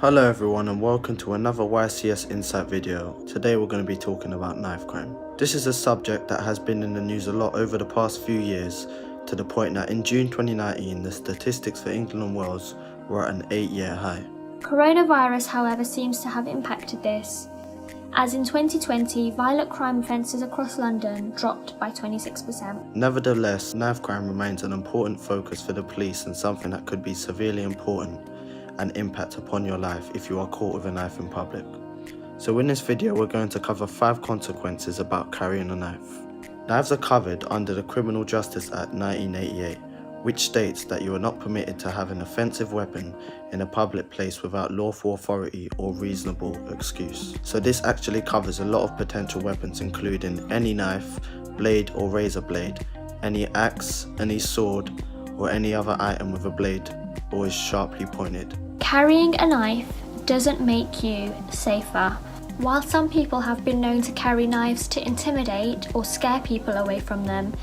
Hello everyone and welcome to another YCS Insight video. Today we're going to be talking about knife crime. This is a subject that has been in the news a lot over the past few years, to the point that in June 2019 the statistics for England and Wales were at an 8-year high. Coronavirus, however, seems to have impacted this, as in 2020 violent crime offences across London dropped by 26%. Nevertheless, knife crime remains an important focus for the police and something that could be severely important and impact upon your life if you are caught with a knife in public. So in this video we're going to cover 5 consequences about carrying a knife. Knives are covered under the Criminal Justice Act 1988, which states that you are not permitted to have an offensive weapon in a public place without lawful authority or reasonable excuse. So this actually covers a lot of potential weapons, including any knife, blade or razor blade, any axe, any sword, or any other item with a blade or is sharply pointed. Carrying a knife doesn't make you safer. While some people have been known to carry knives to intimidate or scare people away from them,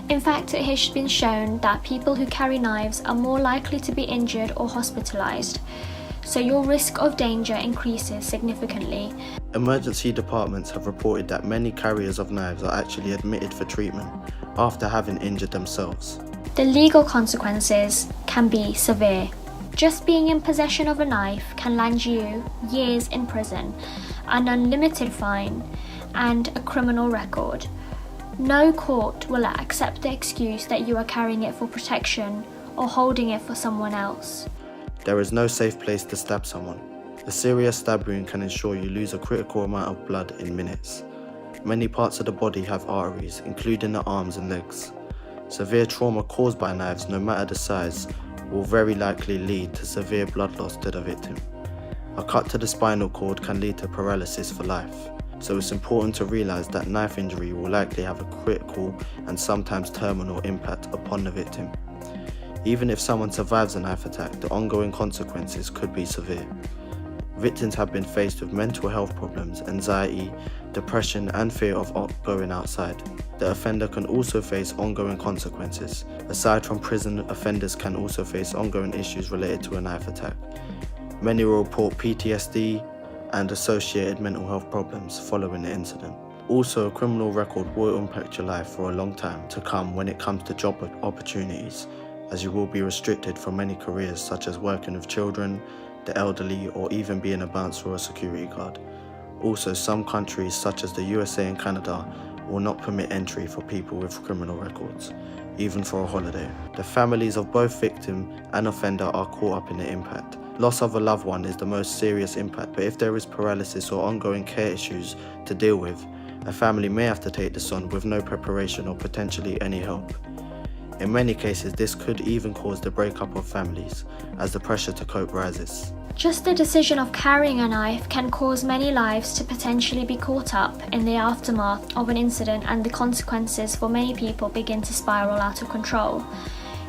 in fact it has been shown that people who carry knives are more likely to be injured or hospitalised, so your risk of danger increases significantly. Emergency departments have reported that many carriers of knives are actually admitted for treatment after having injured themselves. The legal consequences can be severe. Just being in possession of a knife can land you years in prison, an unlimited fine, and a criminal record. No court will accept the excuse that you are carrying it for protection or holding it for someone else. There is no safe place to stab someone. A serious stab wound can ensure you lose a critical amount of blood in minutes. Many parts of the body have arteries, including the arms and legs. Severe trauma caused by knives, no matter the size, will very likely lead to severe blood loss to the victim. A cut to the spinal cord can lead to paralysis for life, so it's important to realise that knife injury will likely have a critical and sometimes terminal impact upon the victim. Even if someone survives a knife attack, the ongoing consequences could be severe. Victims have been faced with mental health problems, anxiety, depression and fear of going outside. The offender can also face ongoing consequences. Aside from prison, offenders can also face ongoing issues related to a knife attack. Many will report PTSD and associated mental health problems following the incident. Also, a criminal record will impact your life for a long time to come when it comes to job opportunities, as you will be restricted from many careers such as working with children, the elderly, or even being a bouncer or a security guard. Also, some countries such as the USA and Canada will not permit entry for people with criminal records, even for a holiday. The families of both victim and offender are caught up in the impact. Loss of a loved one is the most serious impact, but if there is paralysis or ongoing care issues to deal with, a family may have to take this on with no preparation or potentially any help. In many cases, this could even cause the breakup of families, as the pressure to cope rises. Just the decision of carrying a knife can cause many lives to potentially be caught up in the aftermath of an incident, and the consequences for many people begin to spiral out of control.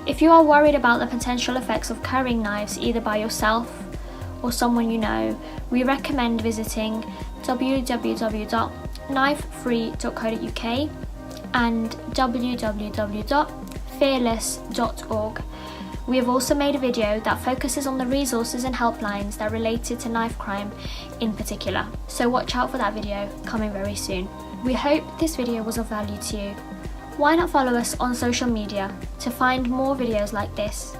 If you are worried about the potential effects of carrying knives either by yourself or someone you know, we recommend visiting www.knifefree.co.uk and www.fearless.org. We have also made a video that focuses on the resources and helplines that are related to knife crime in particular, so watch out for that video coming very soon. We hope this video was of value to you. Why not follow us on social media to find more videos like this?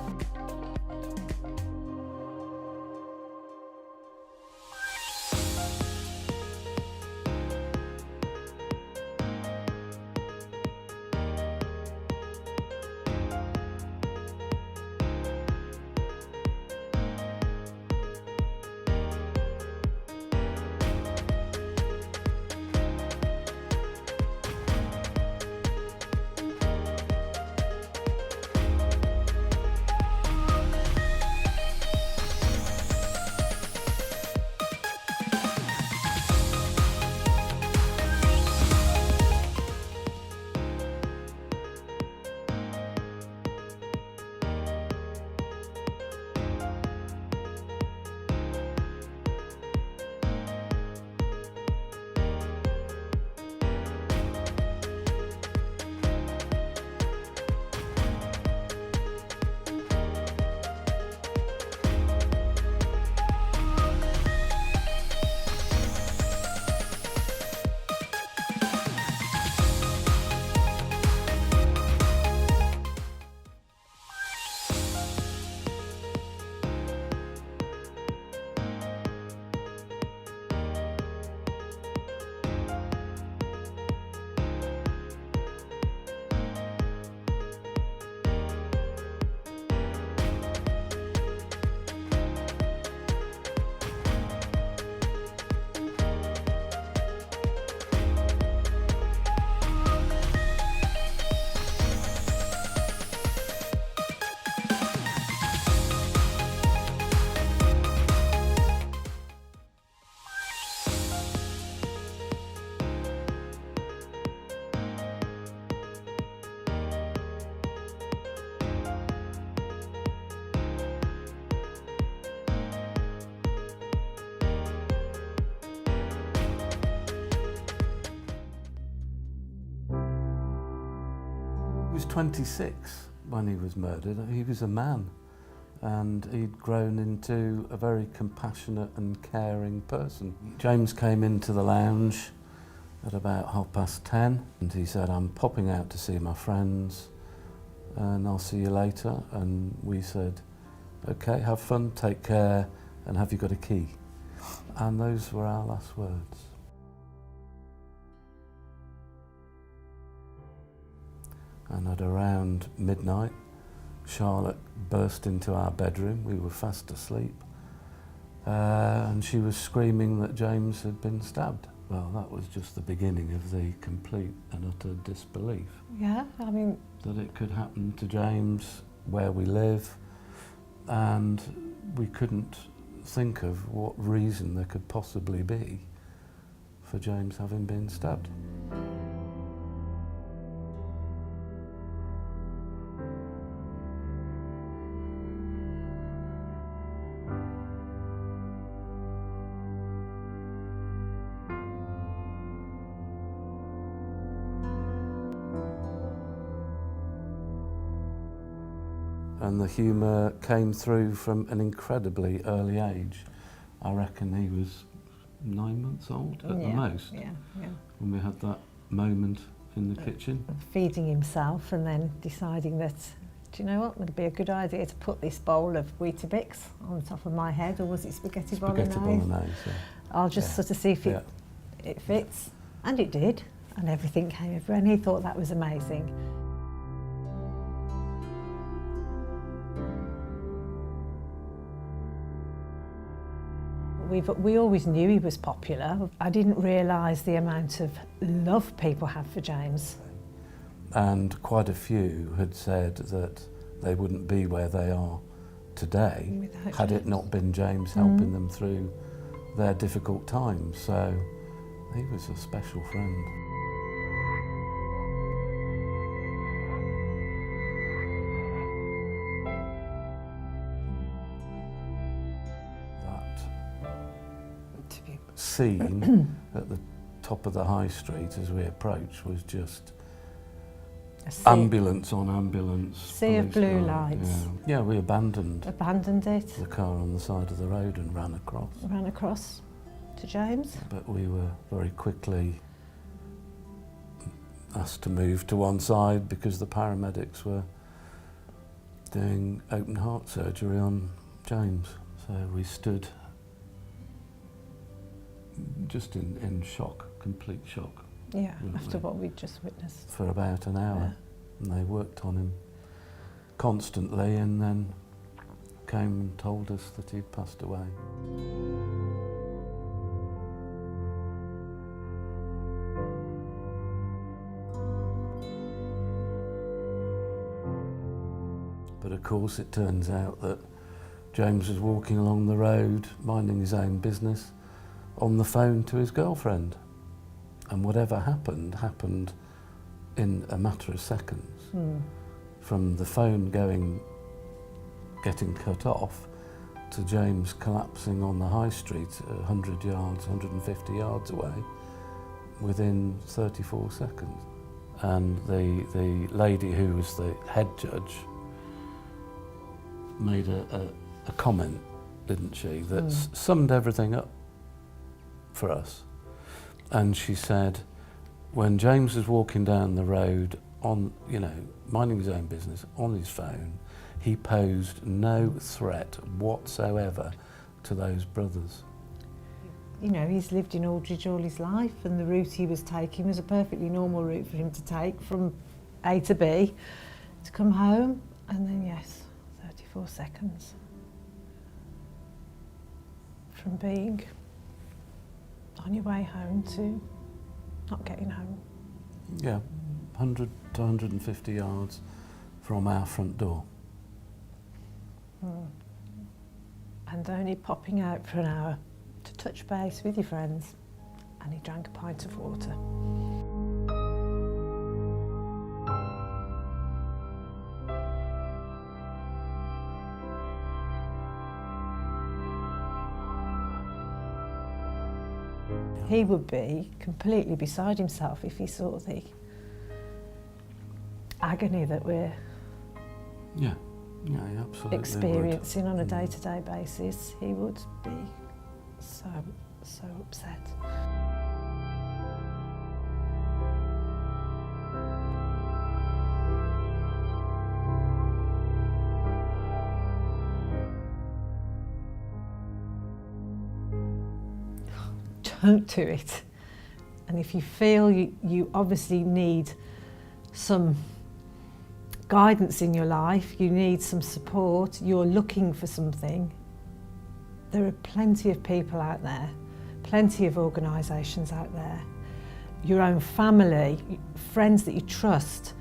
was 26 when he was murdered. He was a man, and he'd grown into a very compassionate and caring person. James came into the lounge at about 10:30, and he said, "I'm popping out to see my friends and I'll see you later." And we said, "Okay, have fun, take care, and have you got a key?" And those were our last words. And at around midnight, Charlotte burst into our bedroom. We were fast asleep. And she was screaming that James had been stabbed. Well, that was just the beginning of the complete and utter disbelief. Yeah, I mean... That it could happen to James where we live, and we couldn't think of what reason there could possibly be for James having been stabbed. And the humour came through from an incredibly early age. I reckon he was 9 months old at the most, when we had that moment in the kitchen. Feeding himself and then deciding that, do you know what, it'd be a good idea to put this bowl of Weetabix on top of my head, or was it spaghetti bolognese? Spaghetti bolognese, yeah. I'll just sort of see if it fits. And it did, and everything came over, and he thought that was amazing. We always knew he was popular. I didn't realise the amount of love people had for James. And quite a few had said that they wouldn't be where they are today had it not been James helping them through their difficult times. So he was a special friend. Scene at the top of the high street as we approached was just ambulance on ambulance. Sea of blue lights. Yeah, we abandoned it. The car on the side of the road and ran across. Ran across to James. But we were very quickly asked to move to one side because the paramedics were doing open heart surgery on James. So we stood just in shock, complete shock. Yeah, after what we'd just witnessed. For about an hour. And they worked on him constantly and then came and told us that he'd passed away. But of course it turns out that James was walking along the road, minding his own business, on the phone to his girlfriend, and whatever happened in a matter of seconds. From the phone getting cut off to James collapsing on the high street 100 yards, 150 yards away within 34 seconds. And the lady who was the head judge made a comment, didn't she, that summed everything up for us. And she said, when James was walking down the road on, minding his own business on his phone, he posed no threat whatsoever to those brothers. He's lived in Aldridge all his life, and the route he was taking was a perfectly normal route for him to take from A to B to come home, and then 34 seconds from being on your way home to not getting home. Yeah, 100 to 150 yards from our front door. And only popping out for an hour to touch base with your friends, and he drank a pint of water. He would be completely beside himself if he saw the agony that we're Yeah, he absolutely experiencing would. on a day-to-day basis, he would be so upset. Don't do it. And if you feel you obviously need some guidance in your life, you need some support, you're looking for something, there are plenty of people out there, plenty of organisations out there, your own family, friends that you trust.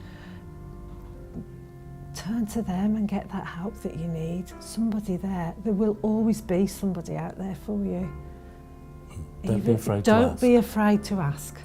Turn to them and get that help that you need. Somebody there. There will always be somebody out there for you. Don't be afraid to ask. Don't be afraid to ask.